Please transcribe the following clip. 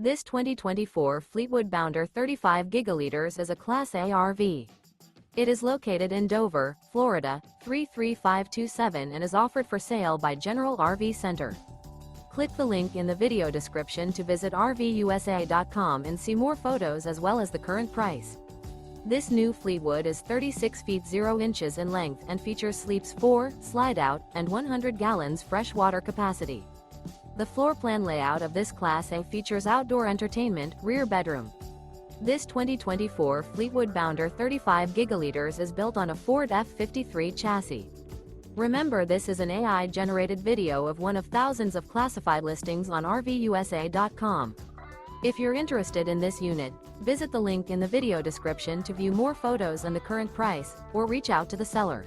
This 2024 Fleetwood Bounder 35 gigaliters is a Class A RV. It is located in Dover, Florida, 33527 and is offered for sale by General RV Center. Click the link in the video description to visit RVUSA.com and see more photos as well as the current price. This new Fleetwood is 36 feet 0 inches in length and features sleeps 4, Slideout, and 100 gallons fresh water capacity. The floor plan layout of this Class A features outdoor entertainment, rear bedroom. This 2024 Fleetwood Bounder 35 gigaliters is built on a Ford F-53 chassis. Remember, this is an AI-generated video of one of thousands of classified listings on RVUSA.com. If you're interested in this unit, visit the link in the video description to view more photos and the current price, or reach out to the seller.